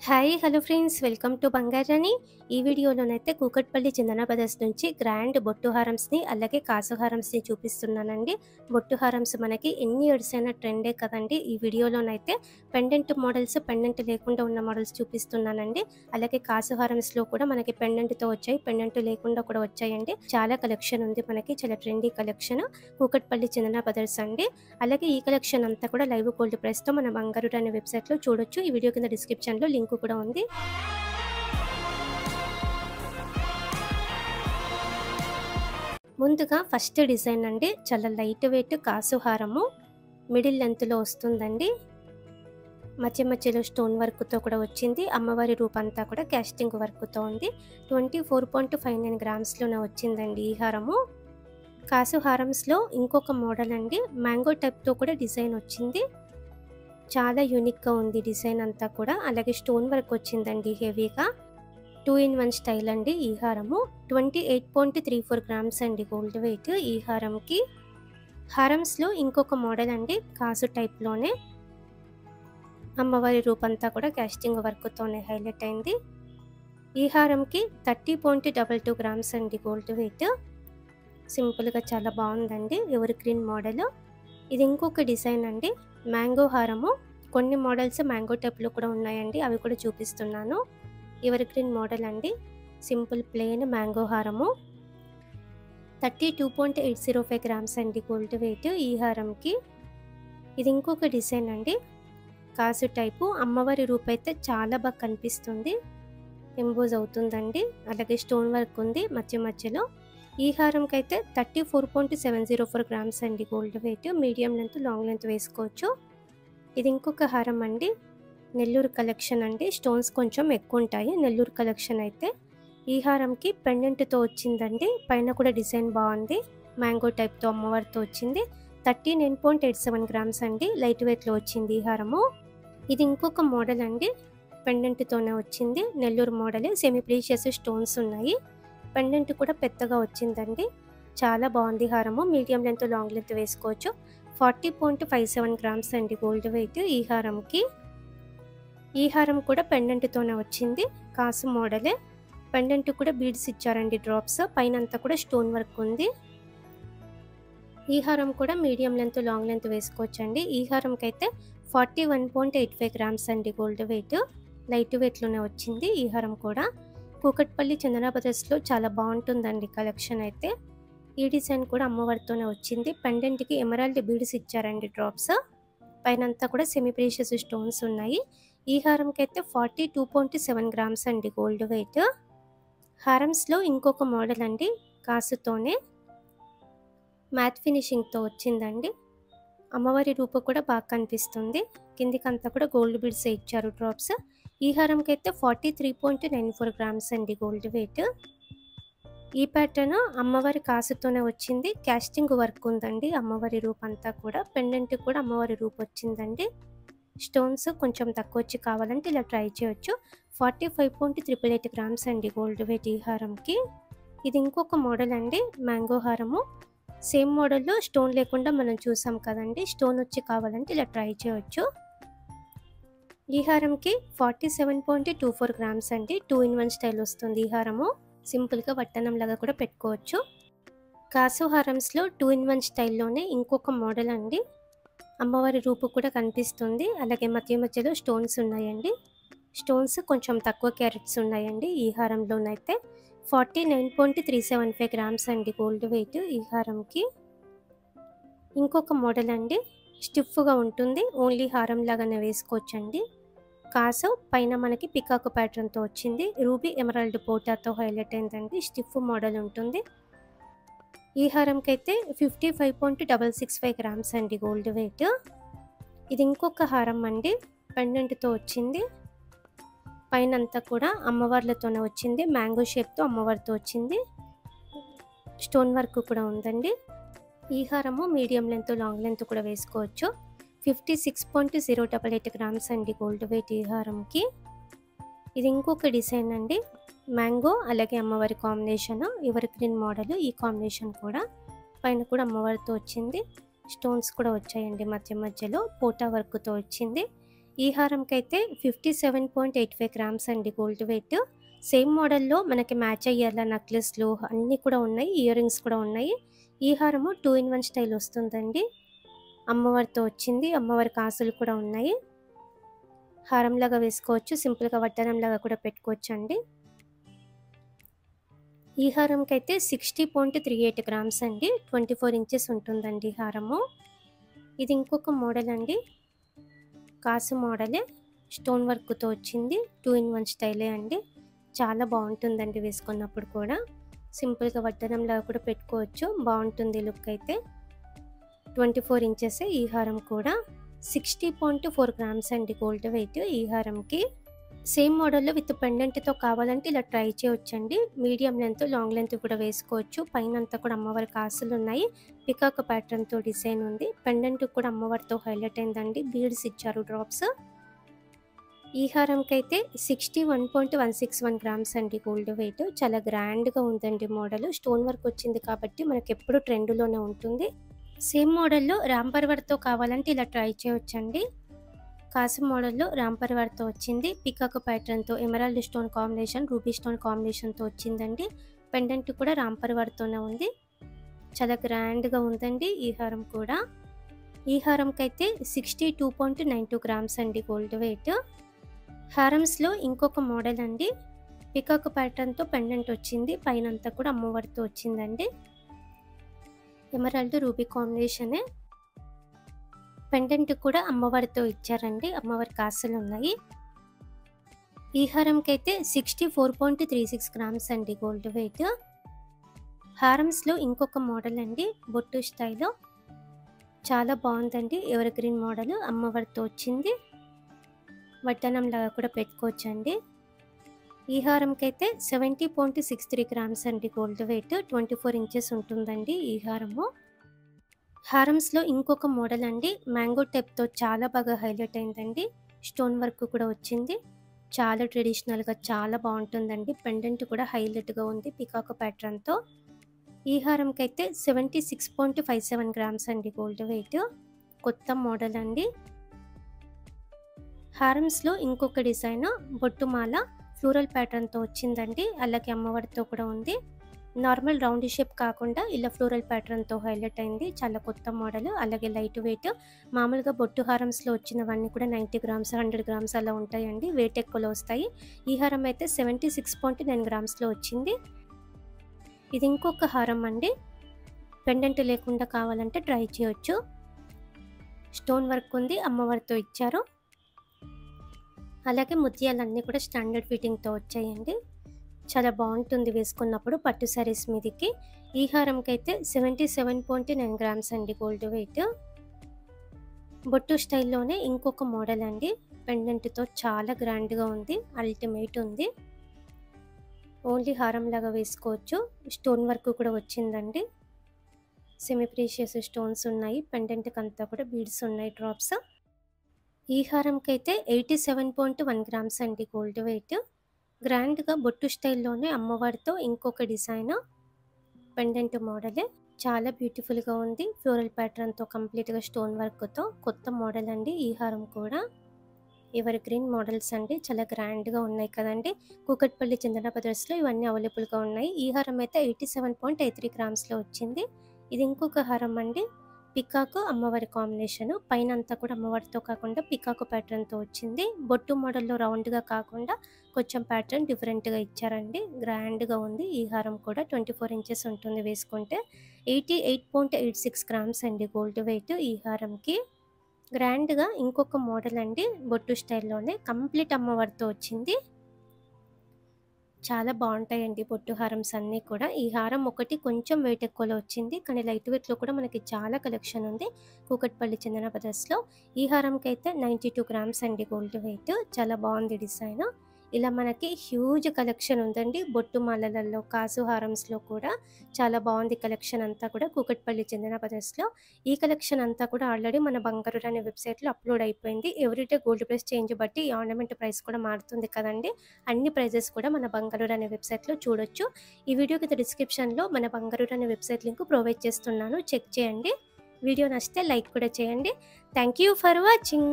Hi hello friends, welcome to Bangarani. ఈ వీడియోలోనైతే కూకట్పల్లి చందన brothers నుంచి grand బొట్టు హారమ్స్ని అలాగే కాసు హారమ్స్ని చూపిస్తున్నానండి. బొట్టు హారమ్స్ మనకి ఎన్ని ఇయర్స్ అయినా ట్రెండే కదండి. ఈ వీడియోలోనైతే పెండెంట్ మోడల్స్, పెండెంట్ లేకుండా ఉన్న మోడల్స్ చూపిస్తున్నానండి. అలాగే కాసు హారమ్స్లో కూడా మనకి పెండెంట్తో వచ్చాయి, పెండెంట్ లేకుండా కూడా వచ్చాయండి. చాలా కలెక్షన్ ఉంది మనకి, చాలా ట్రెండీ కలెక్షన్ కూకట్పల్లి చందన బ్రదర్స్ అండి. అలాగే ఈ కలెక్షన్ అంతా కూడా లైవ్ గోల్డ్ ప్రైస్తో మన బంగారు అనే వెబ్సైట్లో చూడొచ్చు. ఈ వీడియో కింద డిస్క్రిప్షన్లో లింక్ కూడా ఉంది. ముందుగా ఫస్ట్ డిజైన్ అండి, చాలా లైట్ వెయిట్ కాసు హారము, మిడిల్ లెంత్లో వస్తుందండి. మధ్య మధ్యలో స్టోన్ వర్క్తో కూడా వచ్చింది. అమ్మవారి రూపంతా కూడా క్యాస్టింగ్ వర్క్తో ఉంది. 24.59 గ్రామ్స్లోనే వచ్చిందండి ఈ హారము. కాసు హారమ్స్లో ఇంకొక మోడల్ అండి, మ్యాంగో టైప్తో కూడా డిజైన్ వచ్చింది. చాలా యూనిక్గా ఉంది డిజైన్ అంతా కూడా. అలాగే స్టోన్ వర్క్ వచ్చిందండి హెవీగా. 2-in-1 స్టైల్ అండి ఈ హారము. 28.34 గ్రామ్స్ అండి గోల్డ్ వెయిట్ ఈ హారంకి. హారమ్స్లో ఇంకొక మోడల్ అండి, కాసు టైప్లోనే అమ్మవారి రూపంతా కూడా క్యాస్టింగ్ వర్క్తోనే హైలైట్ అయింది. ఈ హారంకి 30.22 గ్రామ్స్ అండి గోల్డ్ వెయిట్. సింపుల్గా చాలా బాగుందండి, ఎవర్ గ్రీన్ మోడల్. ఇది ఇంకొక డిజైన్ అండి, మ్యాంగో హారము. కొన్ని మోడల్స్ మ్యాంగో టైప్లో కూడా ఉన్నాయండి, అవి కూడా చూపిస్తున్నాను. ఎవర్ గ్రీన్ మోడల్ అండి, సింపుల్ ప్లెయిన్ మ్యాంగో హారము. 32.805 గ్రామ్స్ అండి గోల్డ్ వెయిట్ ఈ హారంకి. ఇది ఇంకొక డిజైన్ అండి, కాసు టైపు. అమ్మవారి రూపు అయితే చాలా బాగా కనిపిస్తుంది, ఎంబోజ్ అవుతుందండి. అలాగే స్టోన్ వర్క్ ఉంది మధ్య మధ్యలో. ఈ హారంకి అయితే 34.704 గ్రామ్స్ అండి gold weight. Medium length, long length వేసుకోవచ్చు. ఇది ఇంకొక హారం అండి, నెల్లూరు కలెక్షన్ అండి. స్టోన్స్ కొంచెం ఎక్కువ ఉంటాయి నెల్లూరు కలెక్షన్ అయితే. ఈ హారంకి పెండెంట్తో వచ్చిందండి, పైన కూడా డిజైన్ బాగుంది, మ్యాంగో టైప్తో అమ్మవారితో వచ్చింది. 39.87 గ్రామ్స్ అండి, లైట్ వెయిట్లో వచ్చింది ఈ హారము. ఇది ఇంకొక మోడల్ అండి, పెండెంట్తోనే వచ్చింది, Nellore model. Semi precious stones ఉన్నాయి, పెండెంట్ కూడా పెద్దగా వచ్చిందండి. చాలా బాగుంది హారము. మీడియం లెంత్, లాంగ్ లెంత్ వేసుకోవచ్చు. 40.57 గ్రామ్స్ అండి గోల్డ్ వెయిట్ ఈ హారంకి. ఈ హారం కూడా పెండెంట్తోనే వచ్చింది, కాసు మోడలే. పెండెంట్ కూడా బీడ్స్ ఇచ్చారండి, డ్రాప్స్. పైన అంతా కూడా స్టోన్ వర్క్ ఉంది. ఈ హారం కూడా మీడియం లెంత్, లాంగ్ లెంత్ వేసుకోవచ్చండి. ఈ హారంకి అయితే 41.85 గ్రామ్స్ అండి గోల్డ్ వెయిట్. లైట్ వెయిట్లోనే వచ్చింది ఈ హారం కూడా. కూకట్పల్లి చందన బ్రదర్స్లో చాలా బాగుంటుందండి కలెక్షన్ అయితే. ఈ డిజైన్ కూడా అమ్మవారితోనే వచ్చింది. పెండెంట్కి ఎమరాల్డ్ బీడ్స్ ఇచ్చారండి, డ్రాప్స్. పైన అంతా కూడా సెమీ ప్రీషియస్ స్టోన్స్ ఉన్నాయి. ఈ హారంకి అయితే 42.7 గ్రామ్స్ అండి గోల్డ్ వెయిట్. హారమ్స్లో ఇంకొక మోడల్ అండి, కాసుతోనే మ్యాట్ ఫినిషింగ్తో వచ్చిందండి. అమ్మవారి రూపు కూడా బాగా కనిపిస్తుంది. కిందికంతా కూడా గోల్డ్ బీడ్స్ ఇచ్చారు, డ్రాప్స్. ఈ హారంకి అయితే 43.94 గ్రామ్స్ అండి గోల్డ్ వెయిట్. ఈ ప్యాటర్న్ అమ్మవారి కాసుతోనే వచ్చింది, క్యాస్టింగ్ వర్క్ ఉందండి అమ్మవారి రూపు అంతా కూడా. పెండెంట్ కూడా అమ్మవారి రూపు వచ్చిందండి. స్టోన్స్ కొంచెం తక్కువ వచ్చి కావాలంటే ఇలా ట్రై చేయొచ్చు. 45.888 గ్రామ్స్ అండి గోల్డ్ వెయిట్ ఈ హారంకి. ఇది ఇంకొక మోడల్ అండి, మ్యాంగో హారము. సేమ్ మోడల్లో స్టోన్ లేకుండా మనం చూసాం కదండి, స్టోన్ వచ్చి కావాలంటే ఇలా ట్రై చేయొచ్చు. ఈ హారంకి 47.24 గ్రామ్స్ అండి. 2-in-1 స్టైల్ వస్తుంది ఈ హారము. సింపుల్గా వట్టనం లాగా కూడా పెట్టుకోవచ్చు. కాసు హారమ్స్లో 2-in-1 స్టైల్లోనే ఇంకొక మోడల్ అండి, అమ్మవారి రూపు కూడా కనిపిస్తుంది. అలాగే మధ్య మధ్యలో స్టోన్స్ ఉన్నాయండి. స్టోన్స్ కొంచెం తక్కువ క్యారెట్స్ ఉన్నాయండి ఈ హారంలోనైతే. 49.375 గ్రామ్స్ అండి గోల్డ్ వెయిట్ ఈ హారంకి. ఇంకొక మోడల్ అండి, స్టిఫ్గా ఉంటుంది, ఓన్లీ హారం లాగానే వేసుకోవచ్చండి. కాసు పైన మనకి పికాకు ప్యాటర్న్తో వచ్చింది, రూబీ ఎమరాల్డ్ పోటాతో హైలైట్ అయిందండి. స్టిఫ్ మోడల్ ఉంటుంది. ఈ హారంకి అయితే 55.665 గ్రామ్స్ అండి గోల్డ్ వెయిట్. ఇది ఇంకొక హారం అండి, పెండెంట్తో వచ్చింది. పైన అంతా కూడా అమ్మవార్లతోనే వచ్చింది, మ్యాంగో షేప్తో అమ్మవారితో వచ్చింది. స్టోన్ వర్క్ కూడా ఉందండి. ఈ హారము మీడియం లెంత్, లాంగ్ లెంత్ కూడా వేసుకోవచ్చు. 56.088 గ్రామ్స్ అండి గోల్డ్ వెయిట్ ఈ హారంకి. ఇది ఇంకొక డిజైన్ అండి, మ్యాంగో అలాగే అమ్మవారి కాంబినేషన్, ఎవర్ గ్రీన్ మోడల్. ఈ కాంబినేషన్ కూడా పైన కూడా అమ్మవారితో వచ్చింది. స్టోన్స్ కూడా వచ్చాయండి మధ్య మధ్యలో, పోటా వర్క్తో వచ్చింది. ఈ హారంకైతే 57.85 గ్రామ్స్ అండి గోల్డ్ వెయిట్. సేమ్ మోడల్‌లో మనకి మ్యాచ్ అయ్యేలా నెక్లెస్‌లు అన్నీ కూడా ఉన్నాయి. ఇయర్ రింగ్స్ కూడా ఉన్నాయి. ఈ హారము 2 ఇన్ 1 స్టైల్ వస్తుందండి. అమ్మవారితో వచ్చింది. అమ్మవారి కాసులు కూడా ఉన్నాయి. హారంలాగా వేసుకోవచ్చు. సింపుల్‌గా వడ్డానంలాగా కూడా పెట్టుకోవచ్చండి. ఈ హారంకైతే 60.38 గ్రామ్స్ అండి. 24 ఇంచెస్ ఉంటుందండి ఈ హారము. ఇది ఇంకొక మోడల్ అండి. కాసు మోడలే స్టోన్ వర్క్‌తో వచ్చింది. 2 ఇన్ 1 స్టైలే అండి. చాలా బాగుంటుందండి వేసుకున్నప్పుడు కూడా. సింపుల్‌గా వడ్డానంలాగా కూడా పెట్టుకోవచ్చు. బాగుంటుంది లుక్ అయితే. 24 ఇంచెసే ఈ హారం కూడా. 60.4 గ్రామ్స్ అండి గోల్డ్ వెయిట్ ఈ హారంకి. సేమ్ మోడల్‌లో విత్ పెండెంట్‌తో కావాలంటే ఇలా ట్రై చేయొచ్చండి. మీడియం లెంత్, లాంగ్ లెంత్ కూడా వేసుకోవచ్చు. పైనంతా కూడా అమ్మవారి కాసులు ఉన్నాయి. పికాక్ ప్యాటర్న్‌తో డిజైన్ ఉంది. పెండెంట్ కూడా అమ్మవారితో హైలైట్ అయిందండి. బీడ్స్ ఇచ్చారు డ్రాప్స్. ఈ హారంకైతే 61.161 గ్రామ్స్ అండి గోల్డ్ వెయిట్. చాలా గ్రాండ్‌గా ఉందండి మోడల్. స్టోన్ వర్క్ వచ్చింది కాబట్టి మనకెప్పుడు ట్రెండ్‌లోనే ఉంటుంది. సేమ్ మోడల్‌లో రామ్ పర్వర్‌తో కావాలంటే ఇలా ట్రై చేయొచ్చండి. కాసు మోడల్‌లో రామ్ పర్వర్‌తో వచ్చింది. పికాక్ ప్యాటర్న్‌తో emerald stone combination, ruby stone కాంబినేషన్‌తో వచ్చిందండి. పెండెంట్ కూడా రామ్ పర్వర్‌తోనే ఉంది. చాలా గ్రాండ్‌గా ఉందండి ఈ హారం కూడా. ఈ హారంకైతే 62.92 గ్రామ్స్ అండి గోల్డ్ వెయిట్. హారమ్స్‌లో ఇంకొక మోడల్ అండి. పికాక్ ప్యాటర్న్‌తో పెండెంట్ వచ్చింది. పైనంతా కూడా అమ్మవారితో వచ్చిందండి. Emerald ruby కాంబినేషనే. పెండెంట్ కూడా అమ్మవారితో ఇచ్చారండి. అమ్మవారి కాసులు ఉన్నాయి. ఈ హారంకైతే 64.36 గ్రామ్స్ అండి గోల్డ్ వెయిట్. హారమ్స్‌లో ఇంకొక మోడల్ అండి. బొట్టు స్టైల్లో చాలా బాగుందండి. ఎవర్ గ్రీన్ మోడల్ అమ్మవారితో వచ్చింది. వడ్డానంలాగా కూడా పెట్టుకోవచ్చండి. ఈ హారంకైతే 70.63 గ్రామ్స్ అండి గోల్డ్ వెయిట్. 24 ఇంచెస్ ఉంటుందండి ఈ హారము. హారమ్స్‌లో ఇంకొక మోడల్ అండి. మ్యాంగో టైప్‌తో చాలా బాగా హైలైట్ అయిందండి. స్టోన్ వర్క్ కూడా వచ్చింది. చాలా ట్రెడిషనల్‌గా చాలా బాగుంటుందండి. పెండెంట్ కూడా హైలైట్‌గా ఉంది పికాక్ ప్యాటర్న్‌తో. ఈ హారంకైతే 76.57 గ్రామ్స్ అండి గోల్డ్ వెయిట్. కొత్త మోడల్ అండి. హారమ్స్‌లో ఇంకొక డిజైన్ బొట్టుమాల ఫ్లోరల్ ప్యాటర్న్‌తో వచ్చిందండి. అలాగే అమ్మవారితో కూడా ఉంది. నార్మల్ రౌండ్ షేప్ కాకుండా ఇలా ఫ్లోరల్ ప్యాటర్న్‌తో హైలైట్ అయింది. చాలా కొత్త మోడల్. అలాగే లైట్ వెయిట్. మామూలుగా బొట్టు హారమ్స్‌లో వచ్చినవన్నీ కూడా 90 గ్రామ్స్, 100 గ్రామ్స్ అలా ఉంటాయండి. వెయిట్ ఎక్కువలో వస్తాయి. ఈ హారం అయితే 76.9 గ్రామ్స్‌లో వచ్చింది. ఇది ఇంకొక హారం అండి. పెండెంట్ లేకుండా కావాలంటే ట్రై చేయొచ్చు. స్టోన్ వర్క్ ఉంది. అమ్మవారితో ఇచ్చారు. అలాగే ముత్యాలన్నీ కూడా స్టాండర్డ్ ఫిట్టింగ్‌తో వచ్చాయండి. చాలా బాగుంటుంది వేసుకున్నప్పుడు పట్టు శారీస్ మీదకి. ఈ హారంకైతే 77.9 గ్రామ్స్ అండి గోల్డ్ వెయిట్. బొట్టు స్టైల్లోనే ఇంకొక మోడల్ అండి. పెండెంట్‌తో చాలా గ్రాండ్‌గా ఉంది. అల్టిమేట్ ఉంది. ఓన్లీ హారంలాగా వేసుకోవచ్చు. స్టోన్ వర్క్ కూడా వచ్చిందండి. సెమీ ప్రీషియస్ స్టోన్స్ ఉన్నాయి. పెండెంట్‌కి అంతా కూడా బీడ్స్ ఉన్నాయి డ్రాప్స్. ఈ హారంకైతే 87.1 గ్రామ్స్ అండి గోల్డ్ వెయిట్. గ్రాండ్‌గా బొట్టు స్టైల్లోనే అమ్మవారితో ఇంకొక డిజైన్. పెండెంట్ మోడలే. చాలా బ్యూటిఫుల్‌గా ఉంది. ఫ్లోరల్ ప్యాటర్న్‌తో కంప్లీట్‌గా స్టోన్ వర్క్‌తో కొత్త మోడల్ అండి ఈ హారం కూడా. ఎవర్ గ్రీన్ మోడల్స్ అండి. చాలా గ్రాండ్‌గా ఉన్నాయి కదండీ. కూకట్పల్లి చందన బ్రదర్స్‌లో ఇవన్నీ అవైలబుల్‌గా ఉన్నాయి. ఈ హారం అయితే 87.83 గ్రామ్స్‌లో వచ్చింది. ఇది ఇంకొక హారం అండి. పికాక్ అమ్మవారి కాంబినేషన్. పైనంతా కూడా అమ్మవారితో కాకుండా పికాక్ ప్యాటర్న్‌తో వచ్చింది. బొట్టు మోడల్‌లో రౌండ్‌గా కాకుండా కొంచెం ప్యాటర్న్ డిఫరెంట్‌గా ఇచ్చారండి. గ్రాండ్‌గా ఉంది. ఈ హారం కూడా 24 ఇంచెస్ ఉంటుంది వేసుకుంటే. 88.86 గ్రామ్స్ అండి గోల్డ్ వెయిట్ ఈ హారంకి. గ్రాండ్‌గా ఇంకొక మోడల్ అండి. బొట్టు స్టైల్లోనే కంప్లీట్ అమ్మవారితో వచ్చింది. చాలా బాగుంటాయండి బొట్టు హారమ్స్ అన్నీ కూడా. ఈ హారం ఒకటి కొంచెం వెయిట్ ఎక్కువలో వచ్చింది. కానీ లైట్ వెయిట్‌లో కూడా మనకి చాలా కలెక్షన్ ఉంది కూకట్పల్లి చందన బ్రదర్స్‌లో. ఈ హారంకైతే 92 గ్రామ్స్ అండి గోల్డ్ వెయిట్. చాలా బాగుంది డిజైన్. ఇలా మనకి హ్యూజ్ కలెక్షన్ ఉందండి. బొట్టు మాలలలో, కాసు హారమ్స్‌లో కూడా చాలా బాగుంది కలెక్షన్ అంతా కూడా కూకట్పల్లి చందన బ్రదర్స్‌లో. ఈ కలెక్షన్ అంతా కూడా ఆల్రెడీ మన బంగారు అనే వెబ్‌సైట్‌లో అప్‌లోడ్ అయిపోయింది. ఎవ్రీడే గోల్డ్ ప్రైస్ చేంజ్ బట్టి ఈ ఆర్నమెంట్ ప్రైస్ కూడా మారుతుంది కదండీ. అన్ని ప్రైజెస్ కూడా మన బంగారు అనే వెబ్‌సైట్‌లో చూడొచ్చు. ఈ వీడియో కింద డిస్క్రిప్షన్‌లో మన బంగారు అనే వెబ్‌సైట్ లింక్ ప్రొవైడ్ చేస్తున్నాను. చెక్ చేయండి. వీడియో నచ్చితే లైక్ కూడా చేయండి. Thank you for watching.